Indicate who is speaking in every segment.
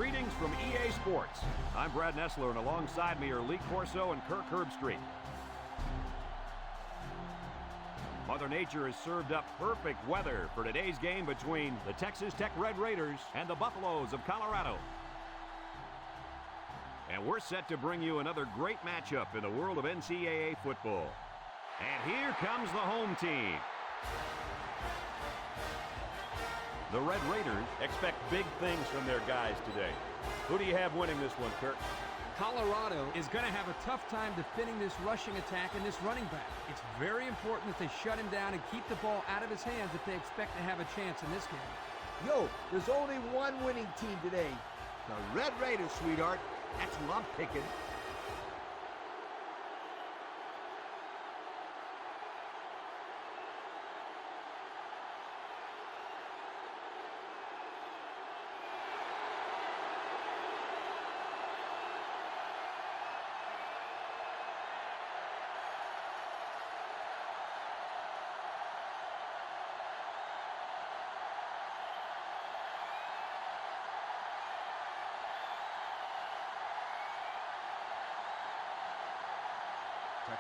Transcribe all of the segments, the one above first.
Speaker 1: Greetings from EA Sports. I'm Brad Nessler, and alongside me are Lee Corso and Kirk Herbstreit. Mother Nature has served up perfect weather for today's game between the Texas Tech Red Raiders and the Buffaloes of Colorado. And we're set to bring you another great matchup in the world of NCAA football. And here comes the home team. The Red Raiders expect big things from their guys today. Who do you have winning this one, Kirk?
Speaker 2: Colorado is going to have a tough time defending this rushing attack and this running back. It's very important that they shut him down and keep the ball out of his hands if they expect to have a chance in this game.
Speaker 3: Yo, there's only one winning team today. The Red Raiders, sweetheart. That's who I'm picking.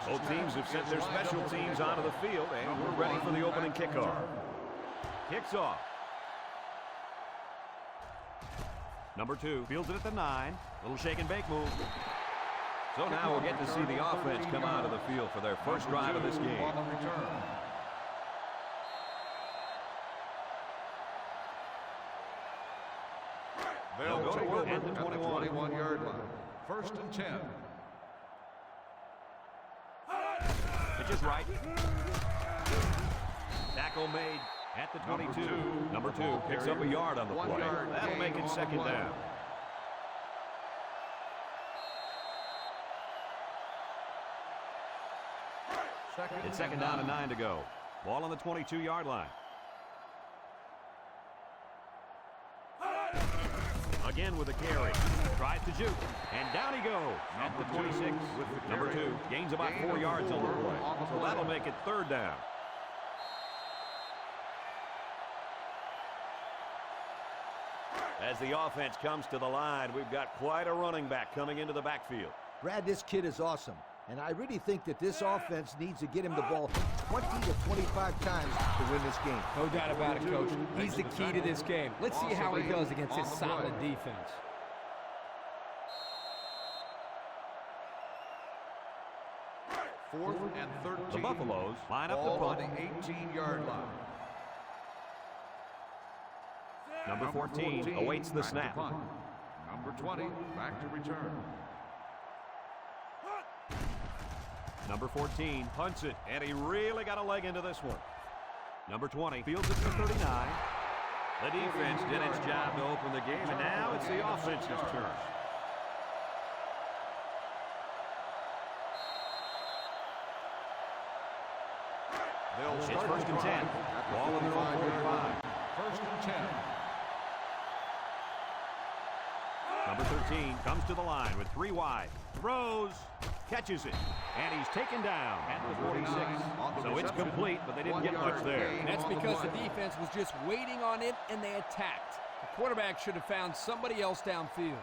Speaker 1: Both teams have sent their special teams onto the field, and we're ready for the opening kickoff. Kicks off. Number 2 fields it at the 9. Little shake and bake move. So now we'll get to see the offense come out of the field for their first drive of this game. They'll go to work at the 21-yard line. 1st and 10. Pitch is right. Tackle made at the 22. Number 2 picks up a yard on the play. That'll make it 2nd down. It's 2nd down and 9 to go. Ball on the 22-yard line. Again with a carry. Tries to juke. And down he goes at the 26. Number 2 gains about 4 yards on the play. So that'll make it 3rd down. As the offense comes to the line, we've got quite a running back coming into the backfield.
Speaker 3: Brad, this kid is awesome. And I really think that this offense needs to get him the ball 20 to 25 times to win this game.
Speaker 2: No doubt about it, Coach. He's the key to this game. Let's see how he does against this solid defense.
Speaker 1: Fourth and 13. The Buffaloes line up the punt.
Speaker 4: On the 18-yard line.
Speaker 1: Number 14 awaits the snap.
Speaker 4: Number 20 back to return.
Speaker 1: Number 14 punts it, and he really got a leg into this one. Number 20 fields it to 39. The defense did its job to open the game, and now it's the offense's turn. It's 1st and 10. Ball on their own 45.
Speaker 4: 1st and 10.
Speaker 1: Number 13 comes to the line with 3 wide. Throws, catches it, and he's taken down at the 46. So it's complete, but they didn't get much there.
Speaker 2: That's because the defense was just waiting on it, and they attacked. The quarterback should have found somebody else downfield.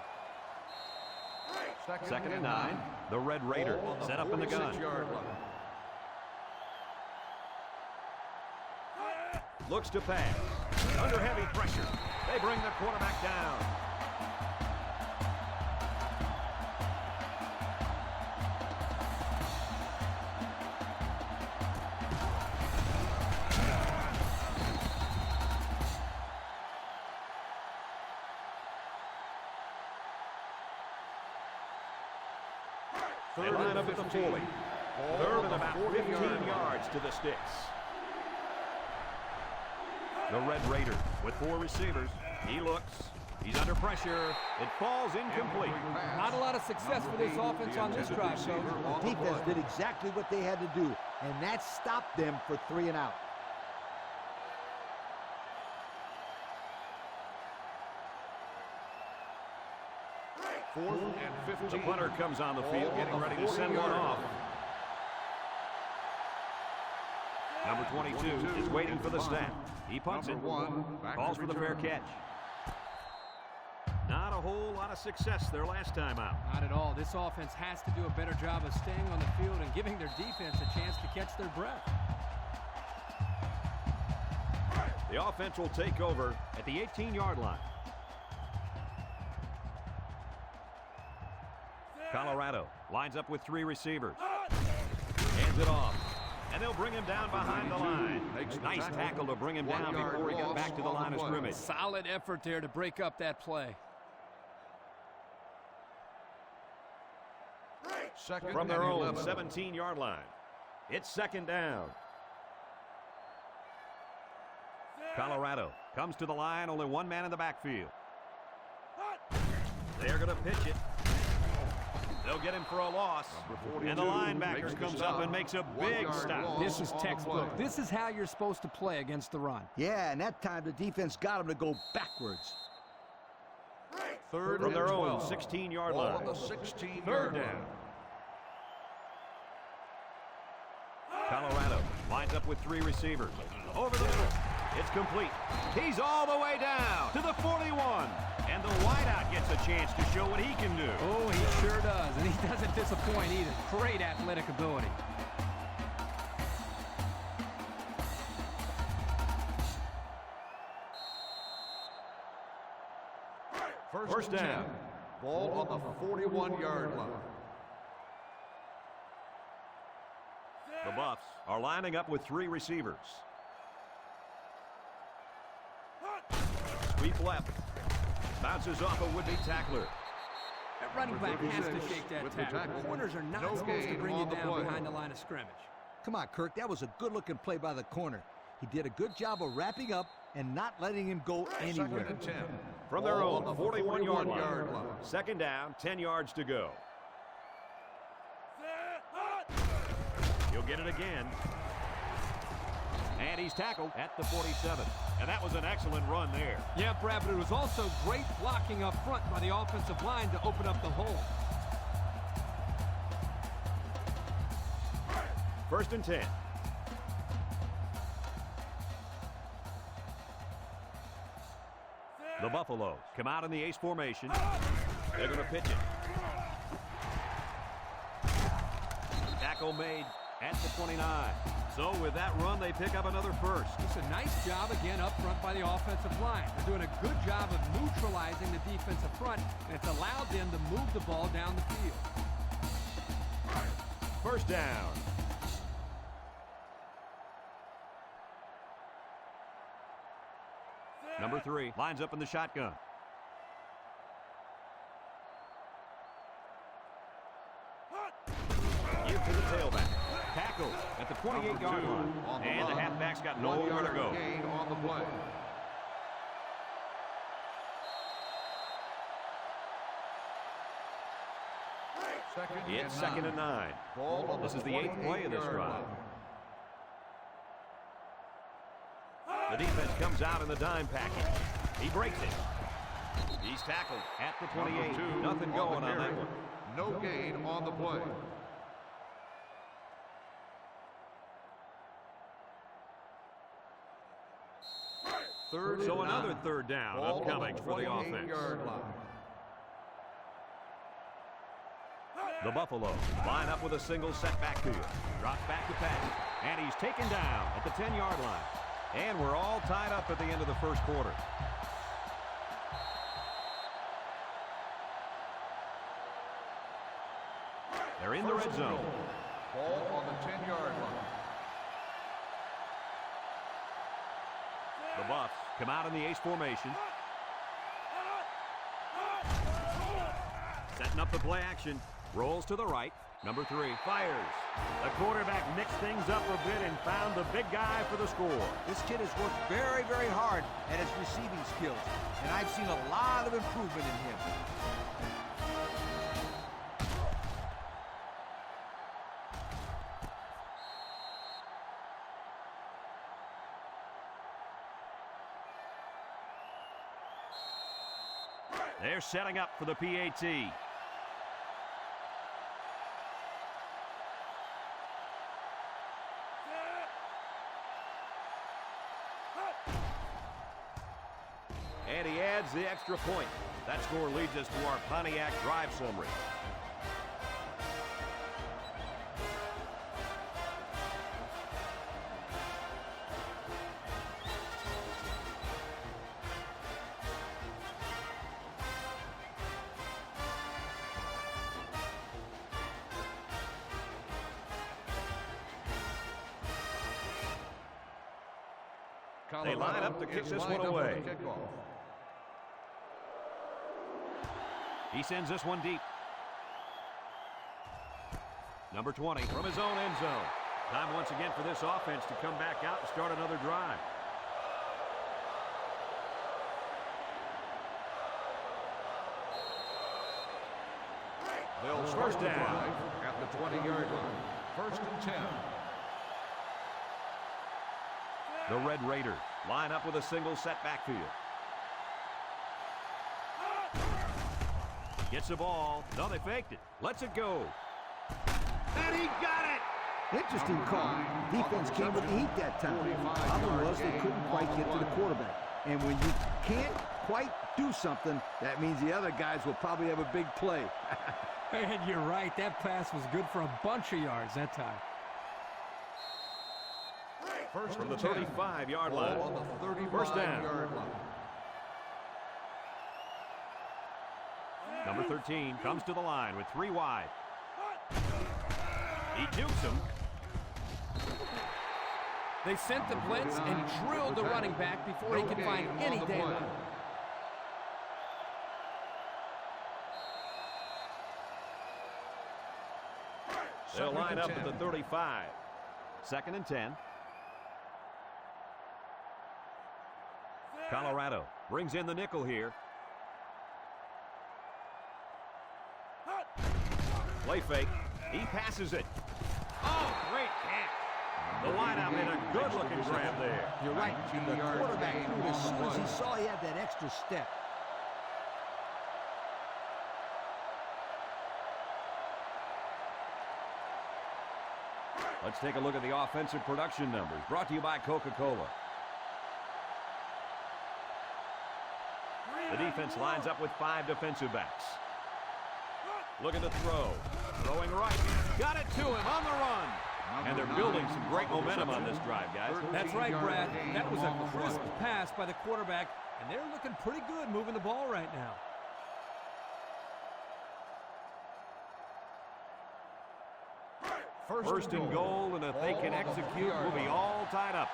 Speaker 1: 2nd and 9. The Red Raider set up in the gun. Looks to pass. Under heavy pressure. They bring the quarterback down. They line up at the 40. 3rd and about 15 yards to the sticks. The Red Raider with 4 receivers. He looks. He's under pressure. It falls incomplete.
Speaker 2: Not a lot of success for this offense on this drive, Coach.
Speaker 3: The defense did exactly what they had to do, and that stopped them for 3 and out.
Speaker 1: Fourth and 15. The punter comes on the field, getting ready to send one off. Number 22 is waiting for the snap. He punts it. Calls for the fair catch. Not a whole lot of success their last time out.
Speaker 2: Not at all. This offense has to do a better job of staying on the field and giving their defense a chance to catch their breath.
Speaker 1: The offense will take over at the 18-yard line. Colorado lines up with 3 receivers. Hands it off. And they'll bring him down behind the line. Nice tackle to bring him down before he got back to the line of scrimmage.
Speaker 2: Solid effort there to break up that play.
Speaker 4: Second
Speaker 1: From their
Speaker 4: and
Speaker 1: own
Speaker 4: 11.
Speaker 1: 17-yard line. It's second down. Colorado comes to the line, only one man in the backfield. They're going to pitch it. They'll get him for a loss. And the linebacker comes up and makes a big stop.
Speaker 2: This is textbook. This is how you're supposed to play against the run.
Speaker 3: Yeah, and that time the defense got him to go backwards.
Speaker 4: Third
Speaker 1: From
Speaker 4: and
Speaker 1: their own
Speaker 4: 12.
Speaker 1: 16-yard
Speaker 4: Ball
Speaker 1: line.
Speaker 4: on the 16-yard
Speaker 1: Third
Speaker 4: line.
Speaker 1: down. Colorado lines up with 3 receivers. Over the middle. It's complete. He's all the way down to the 41. And the wideout gets a chance to show what he can do.
Speaker 2: Oh, he sure does. And he doesn't disappoint either. Great athletic ability.
Speaker 1: First down.
Speaker 4: Ball on the 41-yard line.
Speaker 1: The Buffs are lining up with 3 receivers. Sweep left. Bounces off a would-be tackler.
Speaker 2: That running back has to shake that
Speaker 4: With the
Speaker 2: tackle.
Speaker 4: tackle.
Speaker 2: Corners are not
Speaker 4: No
Speaker 2: supposed to
Speaker 4: gain
Speaker 2: bring you
Speaker 4: on the
Speaker 2: down
Speaker 4: play.
Speaker 2: behind the line of scrimmage.
Speaker 3: Come on, Kirk. That was a good-looking play by the corner. He did a good job of wrapping up and not letting him go
Speaker 4: Second
Speaker 3: anywhere.
Speaker 4: and 10.
Speaker 1: From their
Speaker 4: Ball
Speaker 1: own
Speaker 4: on the
Speaker 1: 41-yard line.
Speaker 4: 41-yard line.
Speaker 1: Second down, 10 yards to go. He'll get it again. And he's tackled at the 47. And that was an excellent run there.
Speaker 2: Yeah, Brad, but it was also great blocking up front by the offensive line to open up the hole.
Speaker 1: First and 10. The Buffaloes come out in the ace formation. They're going to pitch it. Tackle made at the 29. So with that run, they pick up another first.
Speaker 2: It's a nice job again up front by the offensive line. They're doing a good job of neutralizing the defensive front, and it's allowed them to move the ball down the field.
Speaker 1: First down. Number 3 lines up in the shotgun. Give to the tailback. Tackle at the 28-yard line.
Speaker 4: On
Speaker 1: And the
Speaker 4: line.
Speaker 1: halfback's got nowhere to
Speaker 4: 1 yard
Speaker 1: go.
Speaker 4: gain on the play.
Speaker 1: It's second and 9.
Speaker 4: Ball on
Speaker 1: This is the 8th play of this
Speaker 4: 28-yard
Speaker 1: drive.
Speaker 4: line.
Speaker 1: The defense comes out in the dime package. He breaks it. He's tackled at the 28.
Speaker 4: Number 2
Speaker 1: Nothing going
Speaker 4: the
Speaker 1: on that
Speaker 4: carry.
Speaker 1: one.
Speaker 4: No gain on the play. Third
Speaker 1: So
Speaker 4: and
Speaker 1: another
Speaker 4: 9.
Speaker 1: third down
Speaker 4: Ball on
Speaker 1: upcoming for the offense.
Speaker 4: 28-yard line.
Speaker 1: The Buffaloes line up with a single set backfield. Drops back to pass. And he's taken down at the 10-yard line. And we're all tied up at the end of the first quarter. They're in the red zone.
Speaker 4: Ball on the 10-yard line.
Speaker 1: The Buffs come out in the ace formation. Setting up the play action. Rolls to the right. Number 3 fires. The quarterback mixed things up a bit and found the big guy for the score.
Speaker 3: This kid has worked very, very hard at his receiving skills, and I've seen a lot of improvement in him.
Speaker 1: They're setting up for the PAT. And he adds the extra point. That score leads us to our Pontiac drive summary. They line up to kick this one away. He sends this one deep. Number 20 from his own end zone. Time once again for this offense to come back out and start another drive.
Speaker 4: They'll start the drive at the 20-yard line. 1st and 10.
Speaker 1: The Red Raiders line up with a single set backfield. Gets the ball. No, they faked it. Lets it go. And he got it!
Speaker 3: Interesting call. Defense came with the heat that time. Problem was they couldn't quite get to the quarterback. And when you can't quite do something, that means the other guys will probably have a big play.
Speaker 2: And you're right. That pass was good for a bunch of yards that time.
Speaker 1: First from the 35-yard line.
Speaker 4: On the 35-yard
Speaker 1: First down.
Speaker 4: line.
Speaker 1: Number 13 comes to the line with 3 wide. He dukes him.
Speaker 2: They sent the blitz and drilled the running back before he could find any daylight.
Speaker 1: They'll line up at the 35. 2nd and 10. Colorado brings in the nickel here. Play fake. He passes it. Oh, great catch. The wideout made a good-looking grab there.
Speaker 3: You're right. The quarterback threw it as soon as he saw he had that extra step.
Speaker 1: Let's take a look at the offensive production numbers, brought to you by Coca-Cola. The defense lines up with 5 defensive backs. Looking to throw. Throwing right. Got it to him on the run. And they're building some great momentum on this drive, guys.
Speaker 2: That's right, Brad. That was a crisp pass by the quarterback, and they're looking pretty good moving the ball right now.
Speaker 1: First and goal, and if they can execute, we'll be all tied up.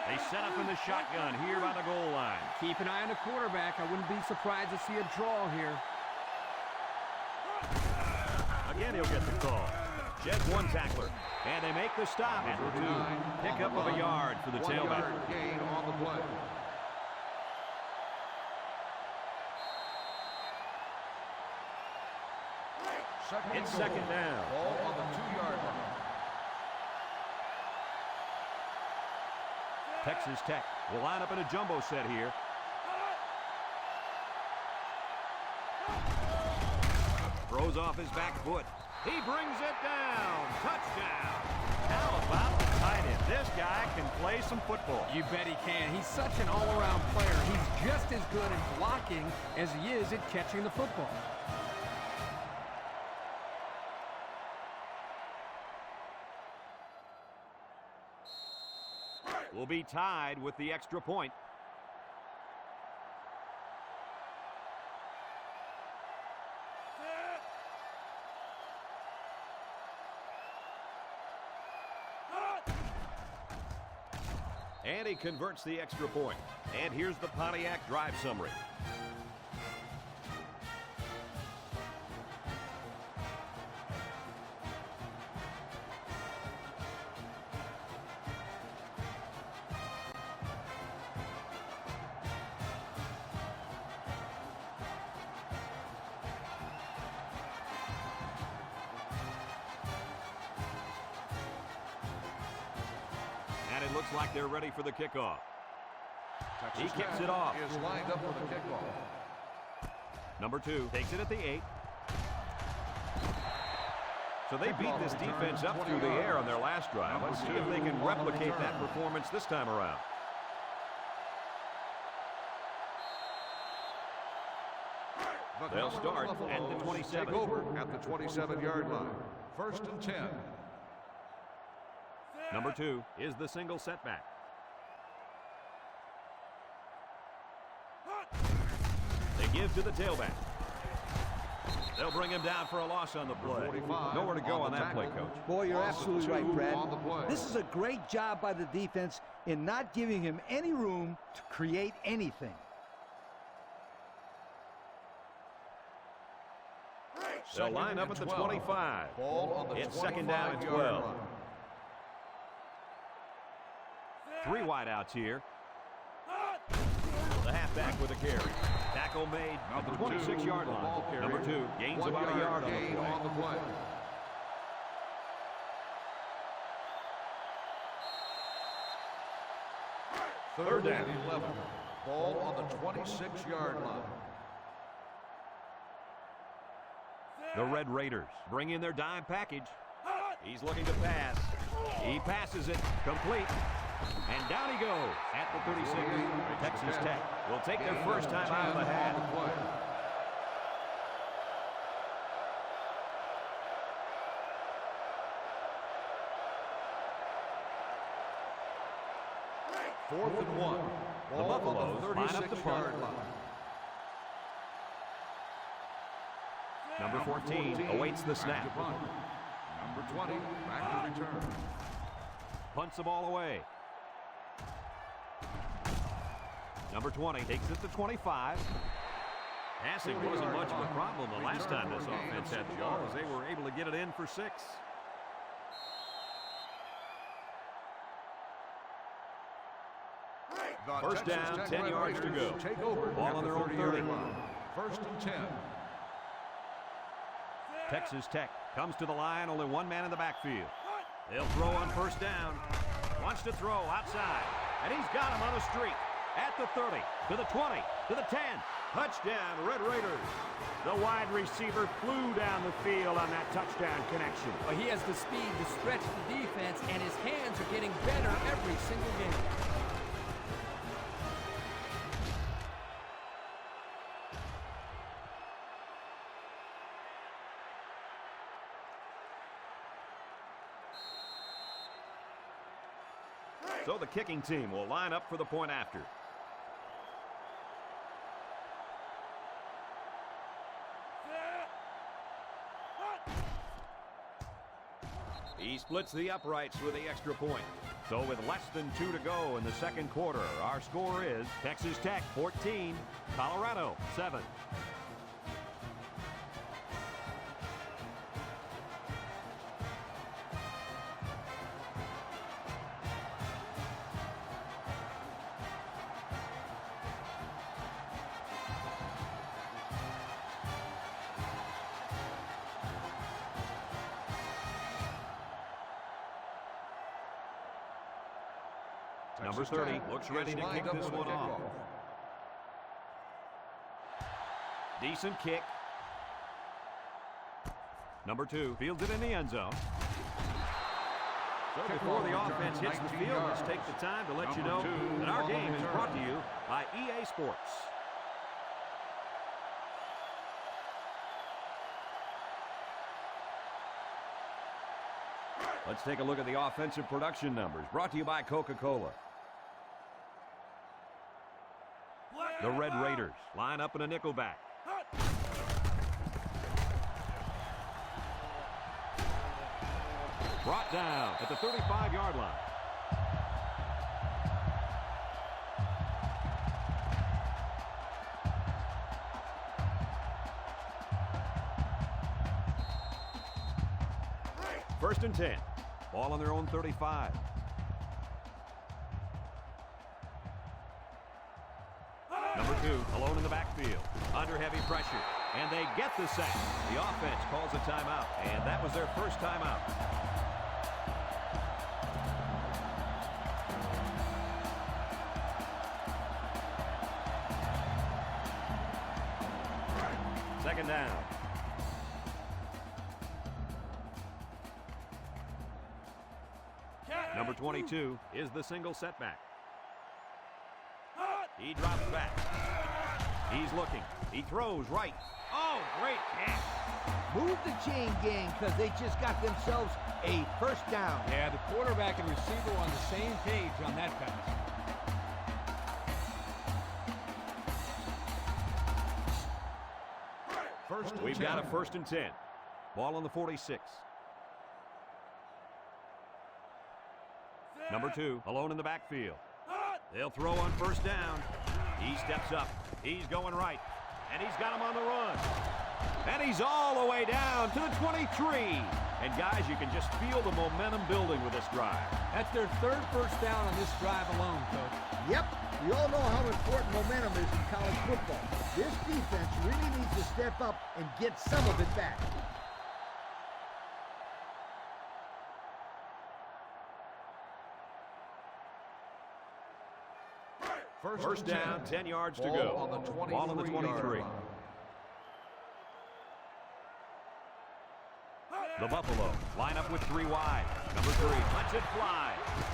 Speaker 1: They set up in the shotgun here by the goal line.
Speaker 2: Keep an eye on the quarterback. I wouldn't be surprised to see a draw here.
Speaker 1: Again, he'll get the call. Jets one tackler, and they make the stop at the 2. Pickup of a yard for the tailback.
Speaker 4: 1-yard gain on the play.
Speaker 1: It's 2nd down.
Speaker 4: Ball on the 2-yard line.
Speaker 1: Texas Tech will line up in a jumbo set here. Throws off his back foot. He brings it down. Touchdown. How about the tight end? This guy can play some football.
Speaker 2: You bet he can. He's such an all-around player. He's just as good at blocking as he is at catching the football.
Speaker 1: Will be tied with the extra point. And he converts the extra point. And here's the Pontiac drive summary. And it looks like they're ready for the kickoff. He kicks it off.
Speaker 4: Is lined up for the kickoff.
Speaker 1: Number 2 takes it at the 8. So they beat this defense up through the air on their last drive. Let's see if they can replicate that performance this time around. They'll start at the 27.
Speaker 4: Take over at the 27-yard line. 1st and 10.
Speaker 1: Number 2 is the single setback. They give to the tailback. They'll bring him down for a loss on the play. Nowhere to go on that play, Coach.
Speaker 3: Boy, you're absolutely right, Brad.
Speaker 4: On the play.
Speaker 3: This is a great job by the defense in not giving him any room to create anything.
Speaker 1: They'll line up at the 25.
Speaker 4: Ball on the
Speaker 1: It's 2nd down and 12. 3 wideouts here. The halfback with a carry. Tackle made at the 26-yard line. Number 2 gains about a yard on the play. Third down.
Speaker 4: 11. Ball on the 26-yard line.
Speaker 1: The Red Raiders bring in their dime package. He's looking to pass. He passes it complete. And down he goes at the 36. Texas Tech will take their first time out of the half.
Speaker 4: 4th and 1.
Speaker 1: The Buffaloes line up the punt. Number 14 awaits the snap.
Speaker 4: Number 20 back to return.
Speaker 1: Punts the ball away. Number 20 takes it to 25. Passing wasn't much of a problem the last time this offense had the ball, as they were able to get it in for 6. First down, 10 yards to go.
Speaker 4: Take over
Speaker 1: Ball on their own 30.
Speaker 4: 1st and 10.
Speaker 1: Texas Tech comes to the line, only one man in the backfield. They'll throw on first down. Wants to throw outside, and he's got him on a streak. At the 30, to the 20, to the 10. Touchdown, Red Raiders. The wide receiver flew down the field on that touchdown connection.
Speaker 2: Well, he has the speed to stretch the defense, and his hands are getting better every single game.
Speaker 1: So the kicking team will line up for the point after. He splits the uprights with the extra point. So with less than 2 to go in the second quarter, our score is Texas Tech 14, Colorado 7. Number 30 looks ready to kick this one off. Decent kick. Number 2 fields it in the end zone. So before the offense hits the field, let's take the time to let you know that our game is brought to you by EA Sports. Let's take a look at the offensive production numbers, brought to you by Coca-Cola. The Red Raiders line up in a nickelback. Brought down at the 35-yard line. First and 10. Ball on their own 35. Number 2 alone in the backfield. Under heavy pressure. And they get the sack. The offense calls a timeout. And that was their first timeout. Second down. Number 22 is the single setback. He drops back. He's looking. He throws right. Oh, great catch.
Speaker 3: Move the chain gang because they just got themselves a first down.
Speaker 2: Yeah, the quarterback and receiver were on the same page on that pass.
Speaker 1: We've got a 1st and 10. Ball on the 46. Number 2, alone in the backfield. They'll throw on 1st down. He steps up. He's going right. And he's got him on the run. And he's all the way down to the 23. And guys, you can just feel the momentum building with this drive.
Speaker 2: That's their 3rd first down on this drive alone, Coach.
Speaker 3: Yep, we all know how important momentum is in college football. This defense really needs to step up and get some of it back.
Speaker 1: First down, 10 yards to go. Ball on the 23. The Buffalo line up with 3 wide. Number 3 lets it fly.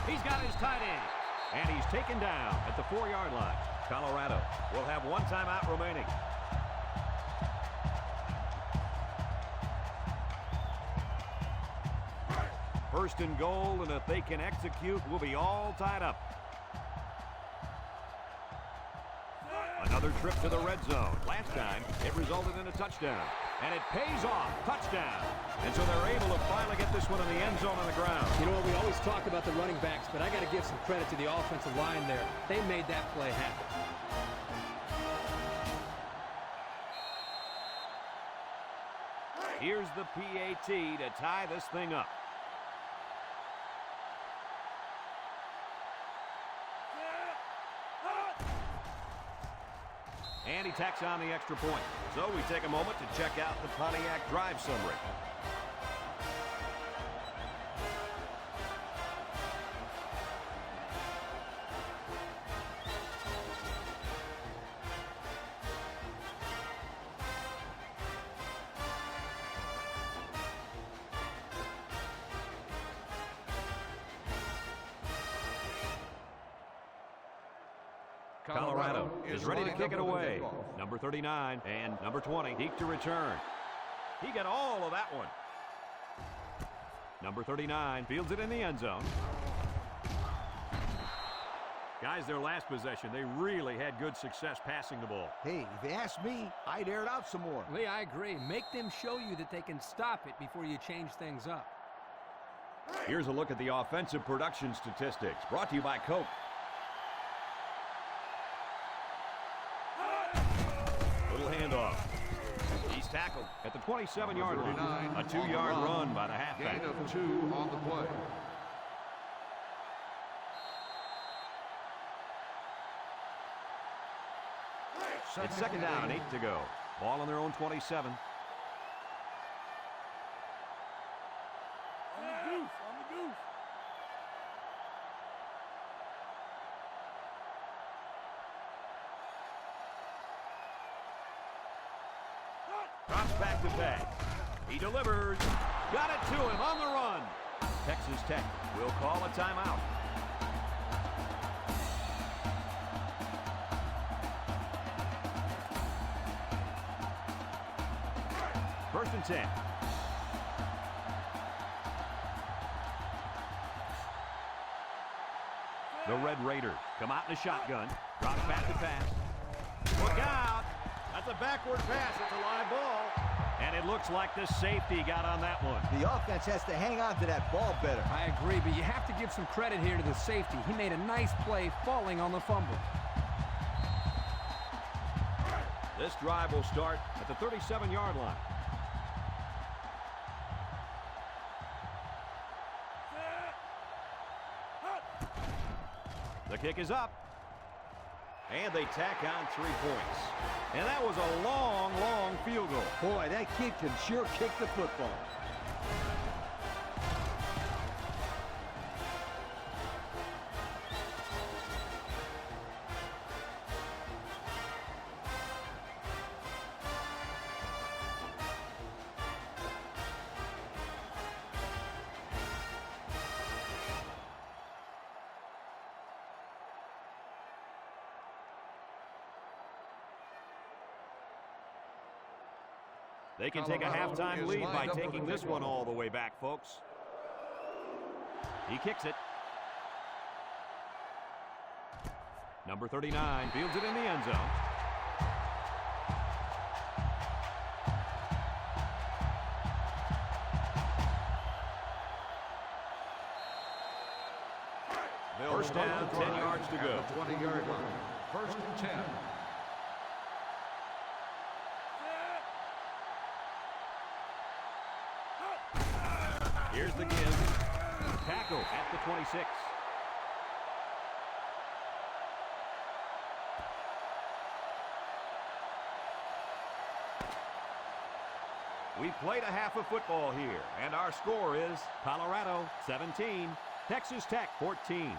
Speaker 1: He's got his tight end. And he's taken down at the 4-yard line. Colorado will have 1 timeout remaining. First and goal, and if they can execute, we'll be all tied up. Another trip to the red zone. Last time, it resulted in a touchdown. And it pays off. Touchdown. And so they're able to finally get this one in the end zone on the ground.
Speaker 2: You know what, we always talk about the running backs, but I got to give some credit to the offensive line there. They made that play happen.
Speaker 1: Here's the PAT to tie this thing up. And he tacks on the extra point. So we take a moment to check out the Pontiac drive summary. Colorado is ready to kick it away. Number 39 and number 20 deep to return. He got all of that one. Number 39 fields it in the end zone. Guys, their last possession, they really had good success passing the ball.
Speaker 3: Hey, if you ask me, I'd air it out some more.
Speaker 2: Lee, I agree. Make them show you that they can stop it before you change things up.
Speaker 1: Here's a look at the offensive production statistics brought to you by Coke. Handoff. He's tackled at the 27-yard line. A 2-yard run by the halfback.
Speaker 4: Gain of 2 on the play.
Speaker 1: It's 2nd down and 8 to go. Ball on their own 27. Drops back to back. He delivers. Got it to him on the run. Texas Tech will call a timeout. First and 10. The Red Raiders come out in a shotgun. Drops back to pass. Look out. That's a backward pass. It's a live ball. And it looks like the safety got on that one.
Speaker 3: The offense has to hang on to that ball better.
Speaker 2: I agree, but you have to give some credit here to the safety. He made a nice play falling on the fumble.
Speaker 1: This drive will start at the 37-yard line. The kick is up. And they tack on 3 points. And that was a long, long field goal.
Speaker 3: Boy, that kid can sure kick the football.
Speaker 1: They can take a halftime lead by taking this one all the way back, folks. He kicks it. Number 39 fields it in the end zone. First down, 10 yards to go.
Speaker 4: 20-yard line. First and 10.
Speaker 1: Here's the give. Tackle at the 26. We've played a half of football here, and our score is Colorado 17, Texas Tech 14.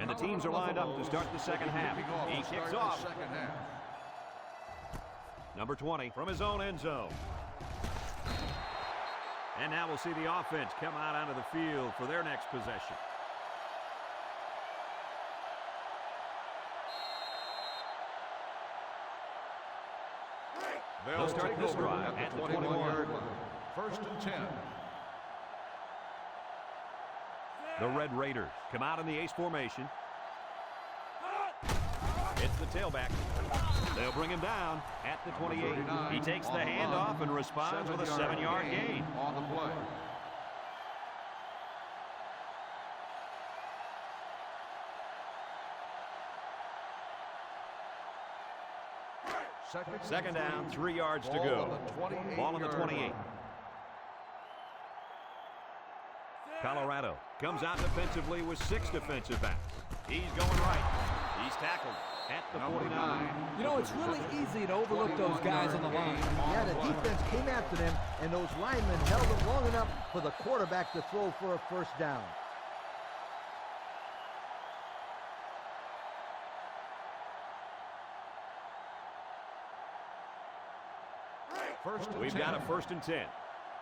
Speaker 1: And the teams are lined up to start the second half. He kicks off. Number 20 from his own end zone. And now we'll see the offense come out onto the field for their next possession. They'll start this drive at the 21-yard line.
Speaker 4: First and 10.
Speaker 1: The Red Raiders come out in the ace formation. It's the tailback. They'll bring him down at the 28. He takes the handoff and responds with a 7-yard gain.
Speaker 4: On the play.
Speaker 1: Second down, 3 yards to go. Ball on the 28. Colorado comes out defensively with 6 defensive backs. He's going right. He's tackled at the 49.
Speaker 2: You know, it's really easy to overlook those guys on the line.
Speaker 3: Yeah, the defense came after them, and those linemen held them long enough for the quarterback to throw for a first down.
Speaker 1: We've got a first and 10.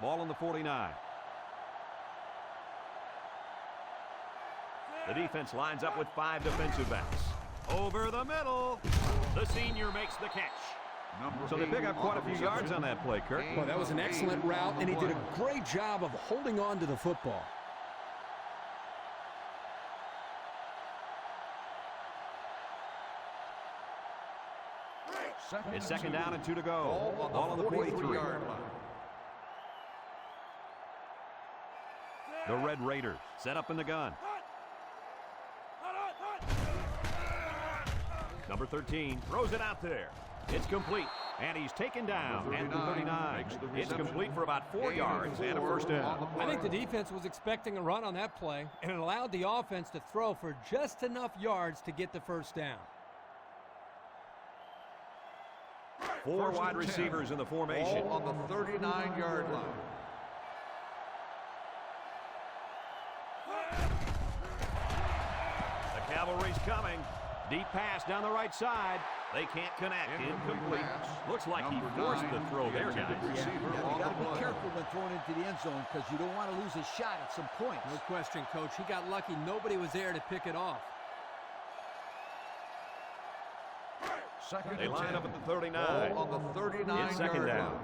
Speaker 1: Ball on the 49. The defense lines up with 5 defensive backs. Over the middle. The senior makes the catch. So they pick up quite a few yards on that play, Kirk.
Speaker 2: Well, that was an excellent route, and he did a great job of holding on to the football.
Speaker 1: It's second down and 2 to go. Ball on the 43. The Red Raiders set up in the gun. Number 13 throws it out there. It's complete, and he's taken down at the 39. It's complete for about 4 yards and a first down.
Speaker 2: I think the defense was expecting a run on that play, and it allowed the offense to throw for just enough yards to get the first down.
Speaker 1: 4 wide receivers in the formation.
Speaker 4: Ball on the 39-yard line.
Speaker 1: The cavalry's coming. Deep pass down the right side. They can't connect. Incomplete. Looks like he forced the throw there, guys.
Speaker 3: Yeah, you got to be careful when throwing into the end zone because you don't want to lose a shot at some point.
Speaker 2: No question, Coach. He got lucky. Nobody was there to pick it off.
Speaker 1: They line up at the 39.
Speaker 4: Ball on the 39-yard
Speaker 1: It's second down.
Speaker 4: line.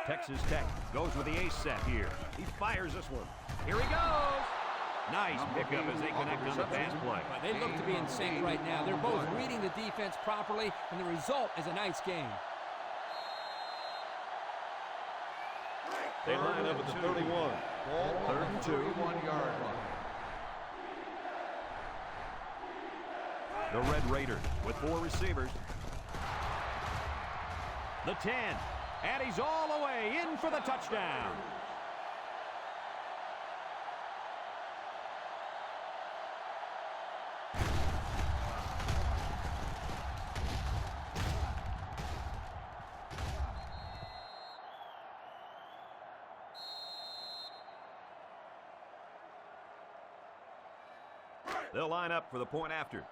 Speaker 1: Texas Tech goes with the ace set here. He fires this one. Here he goes. Nice pickup as they connect on the pass play.
Speaker 2: They look to be in sync right now. They're both reading the defense properly, and the result is a nice game.
Speaker 1: They line up at the 31.
Speaker 4: Ball on the 31-yard line.
Speaker 1: The Red Raiders with 4 receivers. The 10. And he's all the way in for the touchdown. They'll line up for the point after.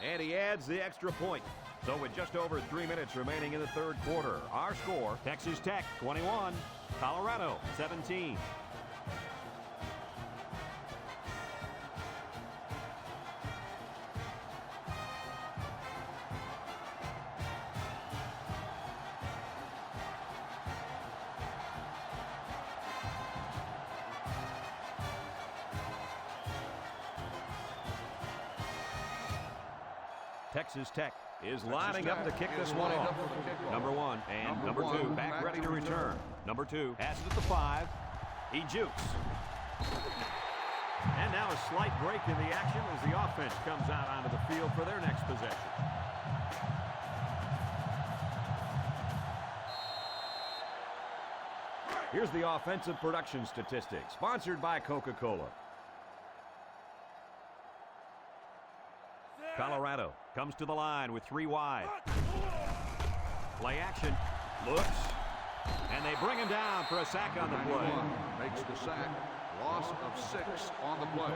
Speaker 1: And he adds the extra point. So with just over 3 minutes remaining in the third quarter, our score, Texas Tech 21, Colorado 17. Texas Tech is lining up to kick this one off. Number 1 and number 2 back ready to return. Number 2 has it at the 5. He jukes. And now a slight break in the action as the offense comes out onto the field for their next possession. Here's the offensive production statistics, sponsored by Coca-Cola. Colorado comes to the line with 3 wide. Play action. Looks. And they bring him down for a sack on the play.
Speaker 4: Makes the sack. Loss of 6 on the play.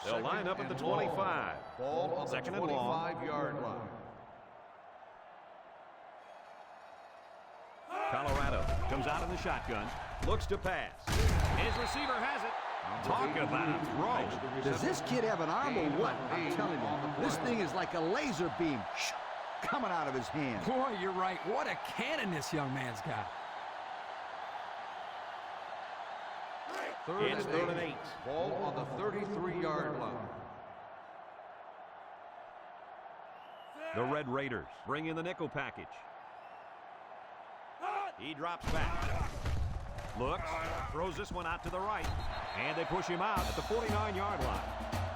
Speaker 1: They'll line up at the 25.
Speaker 4: Ball on the 25-yard line.
Speaker 1: Colorado comes out in the shotgun. Looks to pass. His receiver has it. Talk about a throw.
Speaker 3: Does this kid have an arm or what? I'm telling you, this thing is like a laser beam coming out of his hand.
Speaker 2: Boy, you're right. What a cannon this young man's got.
Speaker 1: It's 3rd and 8.
Speaker 4: Ball on the 33-yard line.
Speaker 1: The Red Raiders bring in the nickel package. He drops back. Looks, throws this one out to the right. And they push him out at the 49-yard line.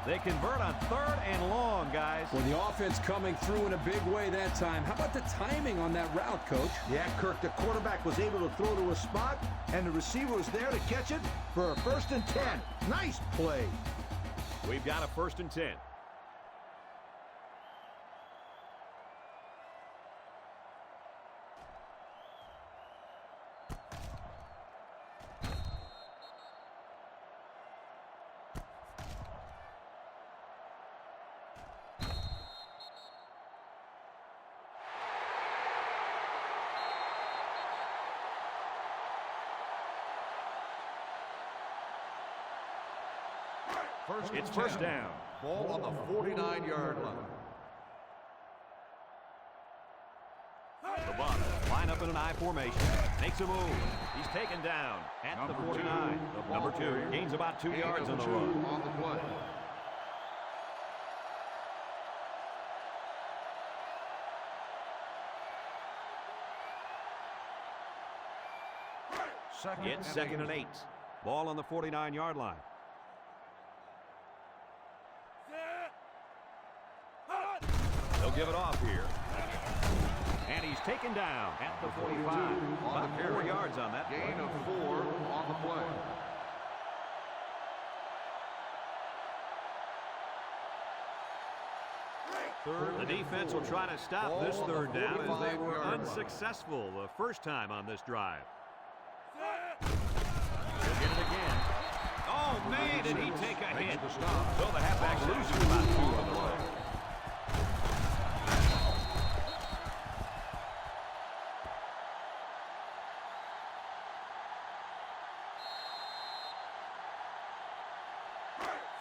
Speaker 1: They convert on 3rd and long, guys.
Speaker 2: Well, the offense coming through in a big way that time. How about the timing on that route, Coach?
Speaker 3: Yeah, Kirk, the quarterback was able to throw to a spot, and the receiver was there to catch it for a 1st and 10. Nice play.
Speaker 1: We've got a 1st and 10. It's 1st down.
Speaker 4: Ball on the 49-yard line.
Speaker 1: The Bucs line up in an I formation. Makes a move. He's taken down at the 49. Number 2 gains about 2 yards on the run.
Speaker 4: On the play.
Speaker 1: It's 2nd and 8. Ball on the 49-yard line. They'll give it off here. And he's taken down at the 45. About 4 yards on that.
Speaker 4: Gain of 4 on the play.
Speaker 1: The defense will try to stop this 3rd down as they were unsuccessful the first time on this drive. He'll get it again. Oh, man, did he take a hit. So the halfback loses about 2 on the play.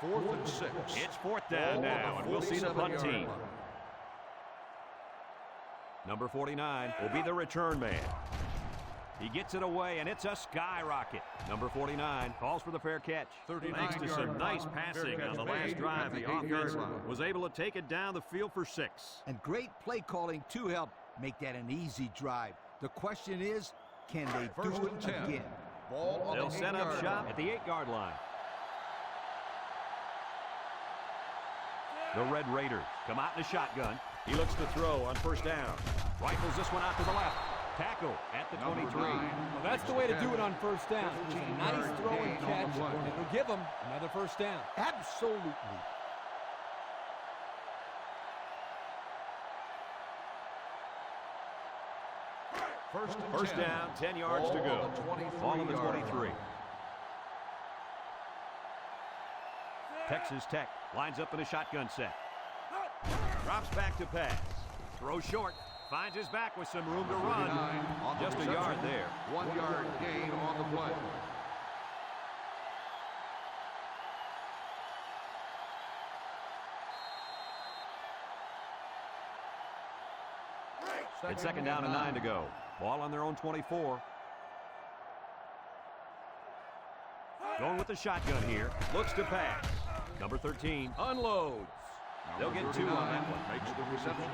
Speaker 4: Fourth and 6.
Speaker 1: It's 4th down now, and we'll see the punt team. Number 49 will be the return man. He gets it away, and it's a skyrocket. Number 49 calls for the fair catch. Thanks to some nice passing on the last drive, the offense was able to take it down the field for 6.
Speaker 3: And great play calling to help make that an easy drive. The question is, can they do it again?
Speaker 1: They'll set up shop at the 8-yard line. The Red Raiders come out in a shotgun. He looks to throw on 1st down. Rifles this one out to the left. Tackle at the 23.
Speaker 2: Well, that's the way to do it on 1st down. It's a nice throw and catch, and it'll give them another 1st down.
Speaker 3: Absolutely.
Speaker 1: First down, 10 yards to go. Ball on the 23. Texas Tech lines up in a shotgun set. Drops back to pass. Throw short. Finds his back with some room to run. Just a yard there.
Speaker 4: 1 yard gain on the play.
Speaker 1: It's second down and 9 to go. Ball on their own 24. Going with the shotgun here. Looks to pass. Number 13 unloads. They'll get 2 on that one.
Speaker 4: Makes the reception.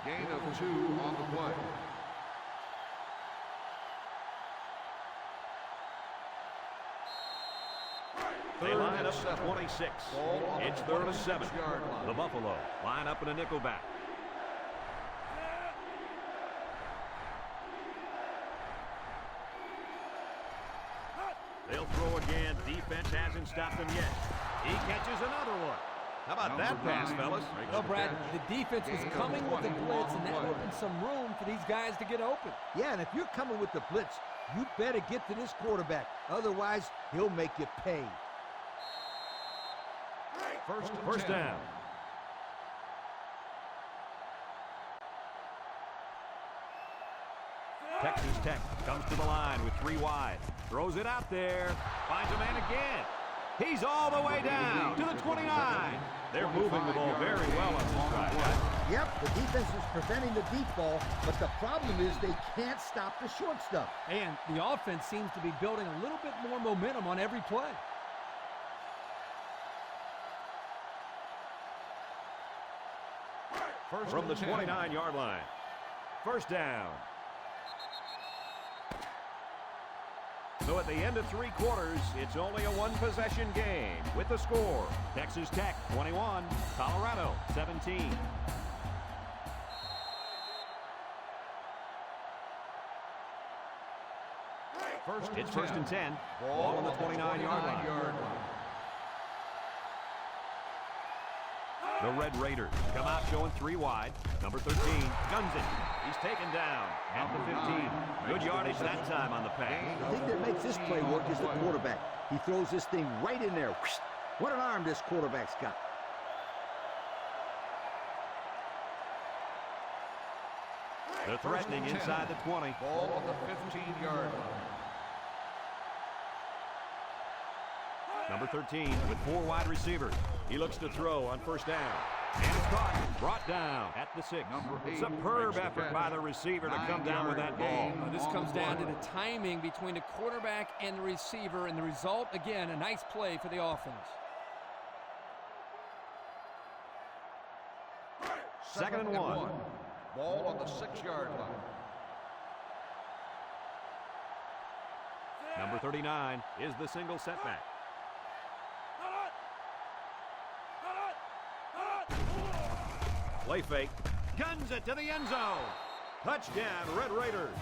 Speaker 4: Gain of 2 on the play.
Speaker 1: They line up at 26. It's 3rd and 7. The Buffalo line up in a nickelback. They'll throw again. Defense hasn't stopped them yet. He catches another one. How about that pass, fellas?
Speaker 2: Well, Brad, the defense was coming with the blitz, and that opened some room for these guys to get open.
Speaker 3: Yeah, and if you're coming with the blitz, you better get to this quarterback. Otherwise, he'll make you pay.
Speaker 1: First down. Texas Tech comes to the line with 3 wide. Throws it out there. Finds a man again. He's all the way down to the 29. They're moving the ball very well on this drive.
Speaker 3: Yep, the defense is preventing the deep ball, but the problem is they can't stop the short stuff.
Speaker 2: And the offense seems to be building a little bit more momentum on every play.
Speaker 1: From the 29-yard line. First down. So at the end of 3 quarters, it's only a 1-possession game with the score. Texas Tech 21, Colorado 17. It's first and 10. Ball on the 29-yard line. The Red Raiders come out showing 3 wide. Number 13 guns it. He's taken down at the 15. Good yardage that time on the pass.
Speaker 3: The thing that makes this play work is the quarterback. He throws this thing right in there. What an arm this quarterback's got.
Speaker 1: They're threatening inside the 20.
Speaker 4: Ball on the 15-yard line.
Speaker 1: Number 13 with 4 wide receivers. He looks to throw on first down. And it's caught. Brought down at the 6. Superb effort by the receiver to come down with that ball.
Speaker 2: This comes down to the timing between the quarterback and the receiver, and the result, again, a nice play for the offense.
Speaker 1: Second and 1.
Speaker 4: Ball on the 6-yard line.
Speaker 1: Number 39 is the single setback. Play fake. Guns it to the end zone. Touchdown, Red Raiders.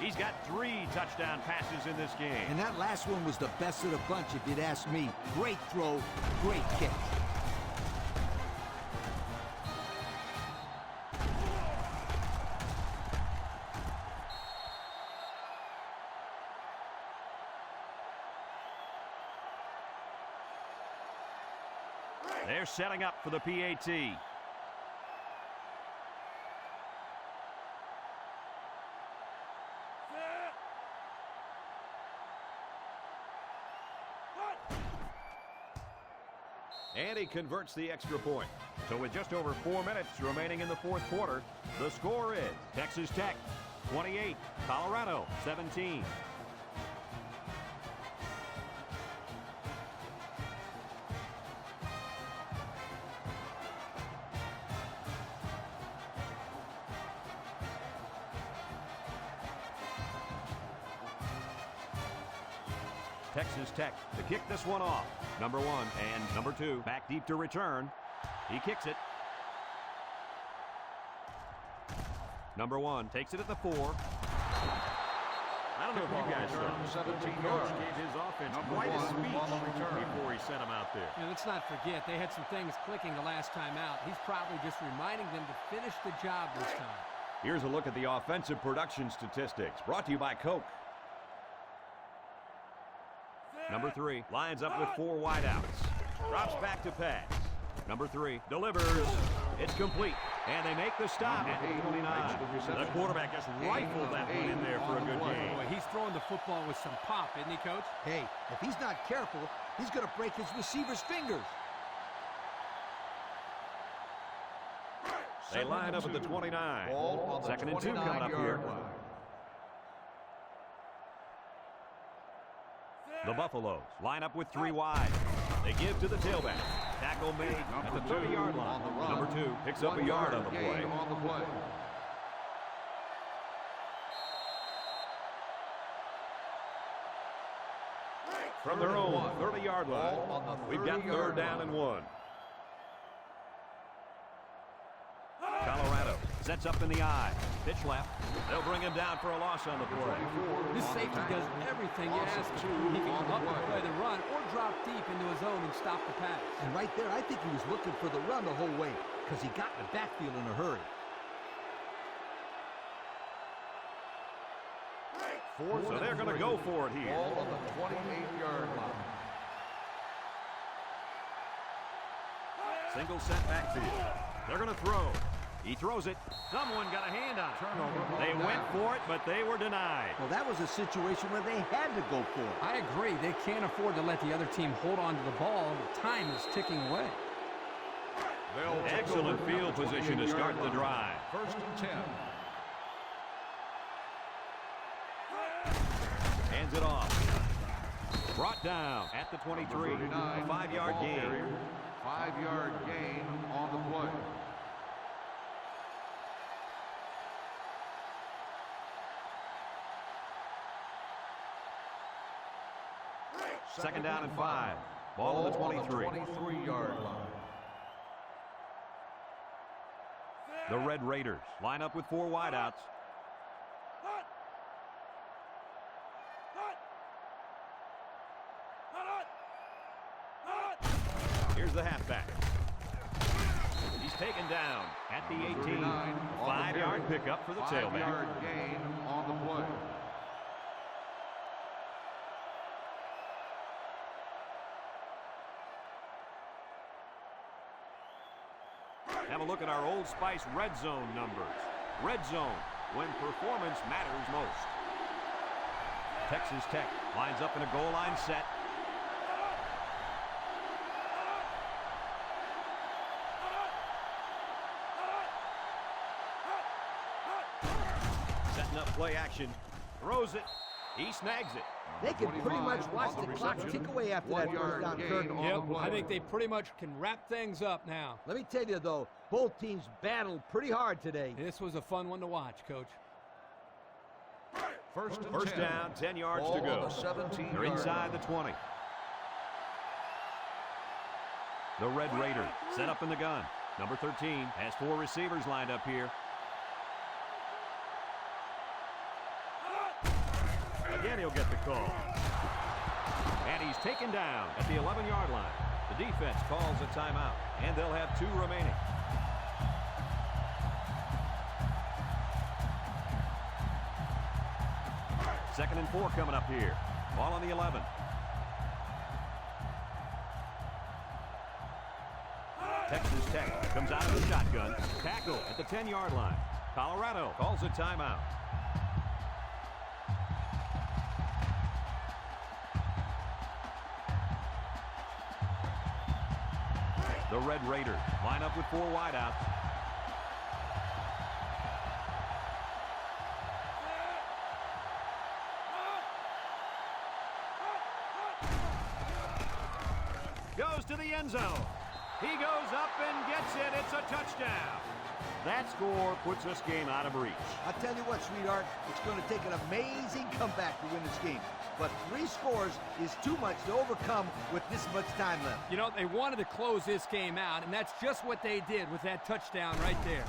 Speaker 1: He's got 3 touchdown passes in this game.
Speaker 3: And that last one was the best of the bunch, if you'd ask me. Great throw, great catch.
Speaker 1: They're setting up for the PAT. And he converts the extra point. So with just over 4 minutes remaining in the 4th quarter, the score is Texas Tech 28, Colorado 17. Texas Tech to kick this one off. Number 1 and number 2 back deep to return. He kicks it. Number 1 takes it at the 4. I don't know if you guys saw. The coach gave his offense quite a speech before he sent him out there.
Speaker 2: And let's not forget, they had some things clicking the last time out. He's probably just reminding them to finish the job this time.
Speaker 1: Here's a look at the offensive production statistics, brought to you by Coke. Number 3 lines up with 4 wideouts. Drops back to pass. Number 3 delivers. It's complete. And they make the stop at 29. The quarterback just rifled that one in there for a good game.
Speaker 2: Boy, he's throwing the football with some pop, isn't he, Coach?
Speaker 3: Hey, if he's not careful, he's going to break his receiver's fingers.
Speaker 1: They line up at the 29. Second and 2 coming up here. The Buffaloes line up with 3 wide. They give to the tailback. Tackle made at the 30-yard line. Number 2 picks up a yard on the play. From their own 30-yard line, we've got 3rd down and 1. Colorado sets up in the I. Pitch left. They'll bring him down for a loss on the play.
Speaker 2: This safety does everything you ask him. He can come up and play the run or drop deep into his zone and stop the pass.
Speaker 3: And right there, I think he was looking for the run the whole way because he got in the backfield in a hurry.
Speaker 1: So they're going to go for it here.
Speaker 4: Ball on the 28-yard line.
Speaker 1: Single set backfield. They're going to throw. He throws it. Someone got a hand on it.
Speaker 4: Turnover.
Speaker 1: They went for it, but they were denied.
Speaker 3: Well, that was a situation where they had to go for it.
Speaker 2: I agree. They can't afford to let the other team hold on to the ball. The time is ticking away.
Speaker 1: Excellent field position to start the drive.
Speaker 4: 1st and 10.
Speaker 1: Hands it off. Brought down at the 23. 5-yard gain.
Speaker 4: 5-yard gain on the play.
Speaker 1: Second down and 5. Ball on the 23.
Speaker 4: 23-yard line.
Speaker 1: The Red Raiders line up with 4 wideouts. Here's the halfback. He's taken down at the 18. 5-yard pickup for the tailback.
Speaker 4: 5-yard gain on the play.
Speaker 1: Have a look at our Old Spice red zone numbers. Red zone, when performance matters most. Texas Tech lines up in a goal line set. Setting up play action. Throws it. He snags it.
Speaker 3: They can pretty much watch the clock tick away after that first down, Kirk.
Speaker 2: Yep, I think they pretty much can wrap things up now.
Speaker 3: Let me tell you, though, both teams battled pretty hard today.
Speaker 2: This was a fun one to watch, Coach.
Speaker 1: First down, 10 yards to go. They're inside the 20. The Red Raiders set up in the gun. Number 13 has 4 receivers lined up here. Again, he'll get the call. And he's taken down at the 11-yard line. The defense calls a timeout, and they'll have 2 remaining. Second and 4 coming up here. Ball on the 11. Texas Tech comes out of the shotgun. Tackle at the 10-yard line. Colorado calls a timeout. The Red Raiders line up with 4 wideouts. Goes to the end zone. He goes up and gets it. It's a touchdown. That score puts this game out of reach.
Speaker 3: I'll tell you what, sweetheart, it's going to take an amazing comeback to win this game. But 3 scores is too much to overcome with this much time left.
Speaker 2: You know, they wanted to close this game out, and that's just what they did with that touchdown right there.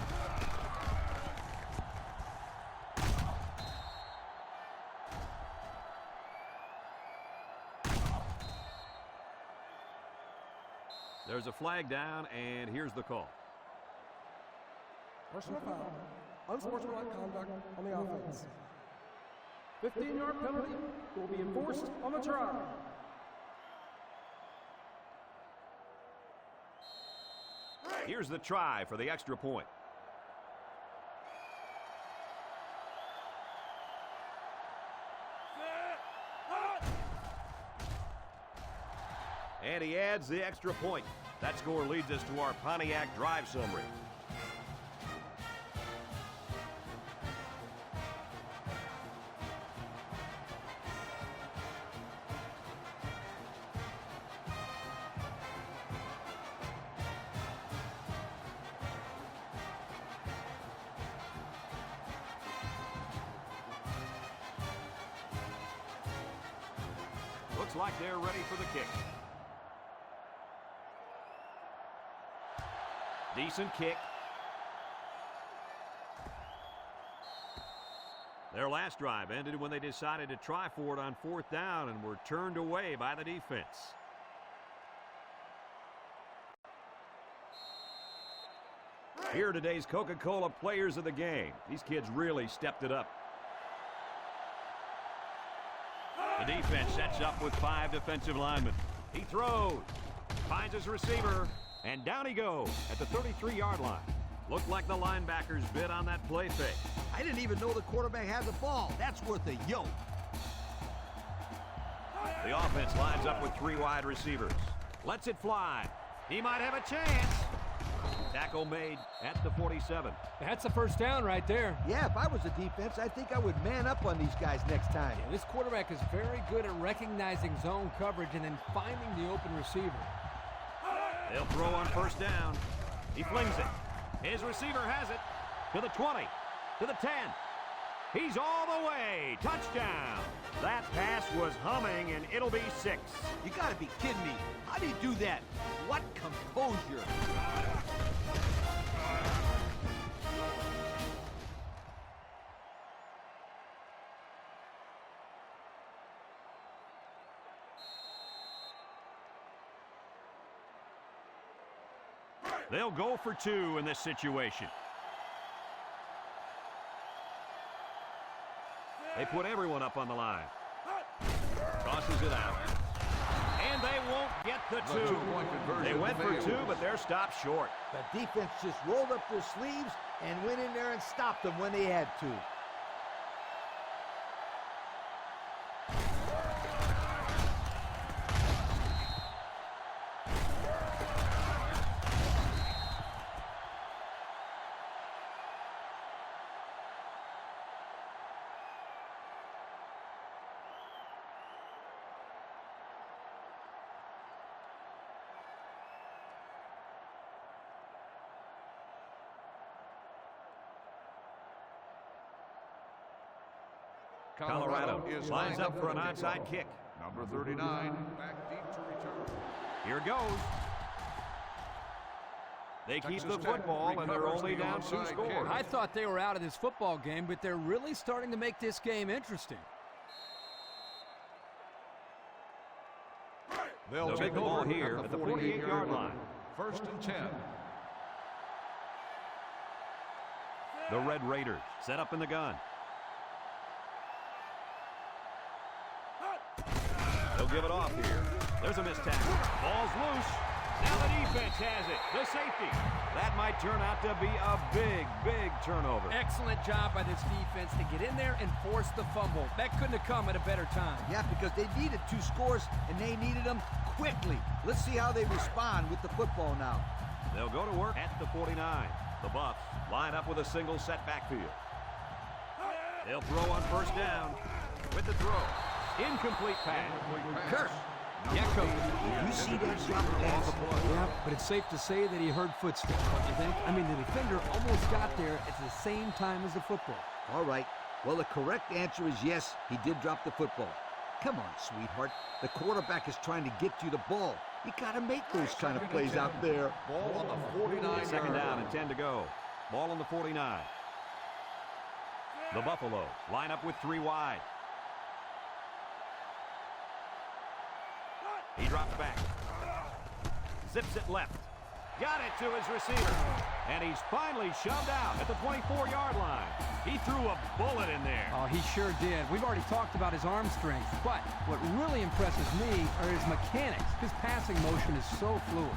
Speaker 2: There's a flag down, and here's the call.
Speaker 5: Personal foul unsportsmanlike conduct on the offense. 15-yard penalty will be enforced on the try.
Speaker 1: Here's the try for the extra point. And he adds the extra point. That score leads us to our Pontiac drive summary. Looks like they're ready for the kick. Decent kick. Their last drive ended when they decided to try for it on 4th down and were turned away by the defense. Here are today's Coca-Cola players of the game. These kids really stepped it up. The defense sets up with 5 defensive linemen. He throws, finds his receiver, and down he goes at the 33-yard line. Looked like the linebackers bid on that play fake.
Speaker 3: I didn't even know the quarterback has a ball. That's worth a yoke.
Speaker 1: The offense lines up with 3 wide receivers. Lets it fly. He might have a chance. Tackle made at the 47.
Speaker 2: That's a first down right there.
Speaker 3: Yeah, if I was a defense, I think I would man up on these guys next time.
Speaker 2: Yeah, this quarterback is very good at recognizing zone coverage and then finding the open receiver.
Speaker 1: They'll throw on 1st down. He flings it. His receiver has it. To the 20. To the 10. He's all the way. Touchdown. That pass was humming, and it'll be 6.
Speaker 3: You gotta be kidding me. How do you do that? What composure.
Speaker 1: They'll go for 2 in this situation. They put everyone up on the line. Tosses it out. And they won't get the 2. They went for 2, but they're stopped short.
Speaker 3: The defense just rolled up their sleeves and went in there and stopped them when they had to.
Speaker 1: Colorado lines up for an onside kick.
Speaker 4: Number 39, back deep to return.
Speaker 1: Here goes. They keep the football, and they're only down 2 scores.
Speaker 2: I thought they were out of this football game, but they're really starting to make this game interesting.
Speaker 1: They'll take the ball here at the 48-yard line.
Speaker 4: 1st and 10.
Speaker 1: The Red Raiders set up in the gun. They'll give it off here. There's a missed tackle. Ball's loose. Now the defense has it. The safety. That might turn out to be a big, big turnover.
Speaker 2: Excellent job by this defense to get in there and force the fumble. That couldn't have come at a better time.
Speaker 3: Yeah, because they needed 2 scores, and they needed them quickly. Let's see how they respond with the football now.
Speaker 1: They'll go to work at the 49. The Buffs line up with a single set backfield. They'll throw on 1st down with the throw. Incomplete pass.
Speaker 3: Kurt.
Speaker 2: Yeah, Coach.
Speaker 3: You see that drop pass?
Speaker 2: Yeah, but it's safe to say that he heard footsteps, don't you think? I mean, the defender almost got there at the same time as the football.
Speaker 3: All right. Well, the correct answer is yes, he did drop the football. Come on, sweetheart. The quarterback is trying to get you the ball. You got to make those kind of plays out there.
Speaker 4: Ball on the 49.
Speaker 1: 2nd down and 10 to go. Ball on the 49. The Buffalo line up with 3 wide. He drops back. Zips it left. Got it to his receiver. And he's finally shoved out at the 24-yard line. He threw a bullet in there.
Speaker 2: Oh, he sure did. We've already talked about his arm strength, but what really impresses me are his mechanics. His passing motion is so fluid.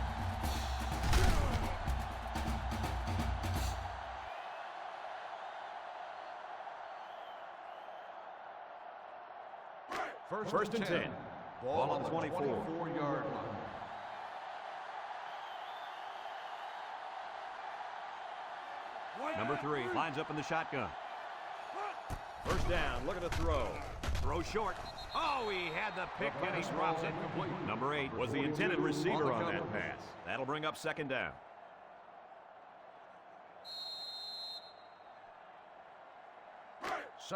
Speaker 1: First and 10. Ball on the
Speaker 4: 24-yard line.
Speaker 1: Number 3 lines up in the shotgun. First down, looking to throw. Throw short. Oh, he had the pick and he drops it. Number 8 was the intended receiver on that pass. That'll bring up second down.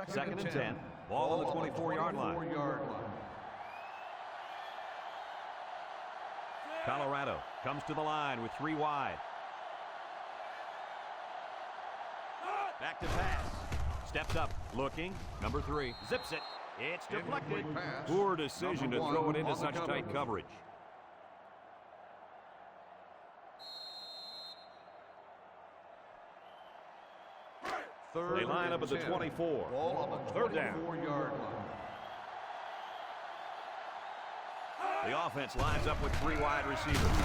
Speaker 1: Second and 10. Ball on the 24-yard line. Colorado comes to the line with 3 wide. Back to pass. Steps up, looking. Number 3 zips it. It's deflected. Poor decision to throw it into such tight coverage. They line up at the 24. Third down. The offense lines up with 3 wide receivers.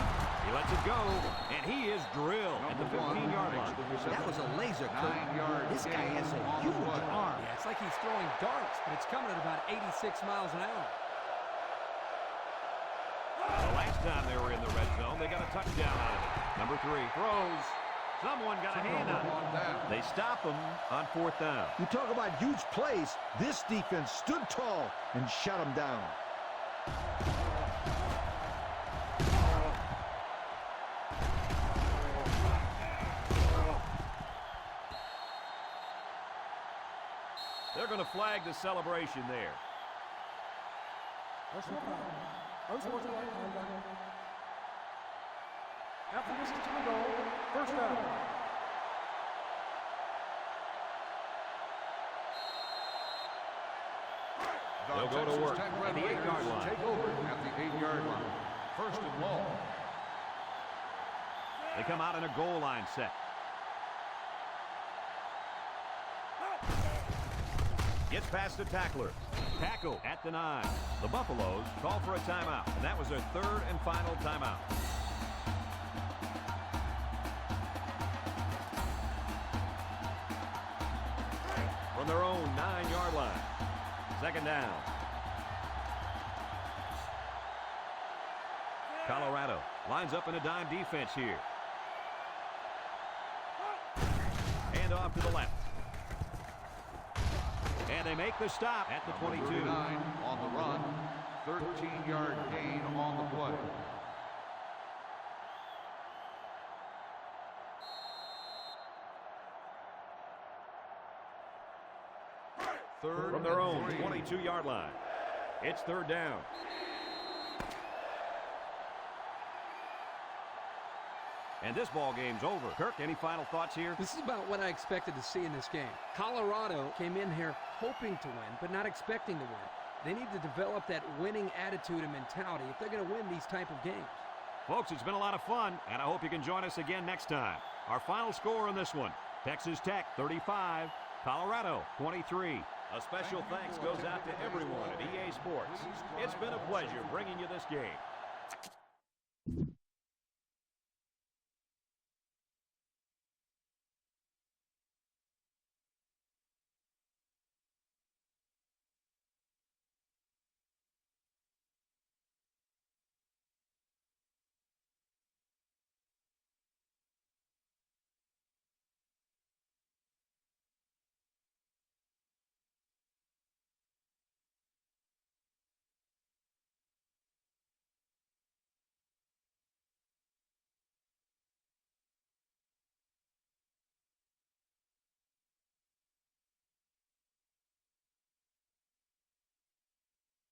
Speaker 1: He lets it go, and he is drilled at the 15-yard line.
Speaker 3: That was a laser, Kurt. This guy has a huge arm.
Speaker 2: Yeah, it's like he's throwing darts, but it's coming at about 86 miles an hour.
Speaker 1: The last time they were in the red zone, they got a touchdown out of it. Number 3 throws. Someone got a hand on it. They stop him on 4th down.
Speaker 3: You talk about huge plays. This defense stood tall and shut him down.
Speaker 1: They're going to flag the celebration there.
Speaker 5: Unsportsmanlike conduct. After this is the goal, first down.
Speaker 1: They'll go to work at the 8-yard line.
Speaker 4: Take over at the 8-yard line. First and long.
Speaker 1: They come out in a goal line set. Gets past the tackler. Tackle at the 9. The Buffaloes call for a timeout, and that was their 3rd and final timeout. From their own 9-yard line. Second down. Colorado lines up in a dime defense here. And off to the left. And they make the stop at the 22.
Speaker 4: 39 on the run. 13-yard gain on the play.
Speaker 1: From their own 22-yard line. It's 3rd down. And this ball game's over. Kirk, any final thoughts here?
Speaker 2: This is about what I expected to see in this game. Colorado came in here hoping to win, but not expecting to win. They need to develop that winning attitude and mentality if they're going to win these type of games.
Speaker 1: Folks, it's been a lot of fun, and I hope you can join us again next time. Our final score on this one, Texas Tech 35, Colorado 23. A special thanks goes out to everyone at EA Sports. It's been a pleasure bringing you this game.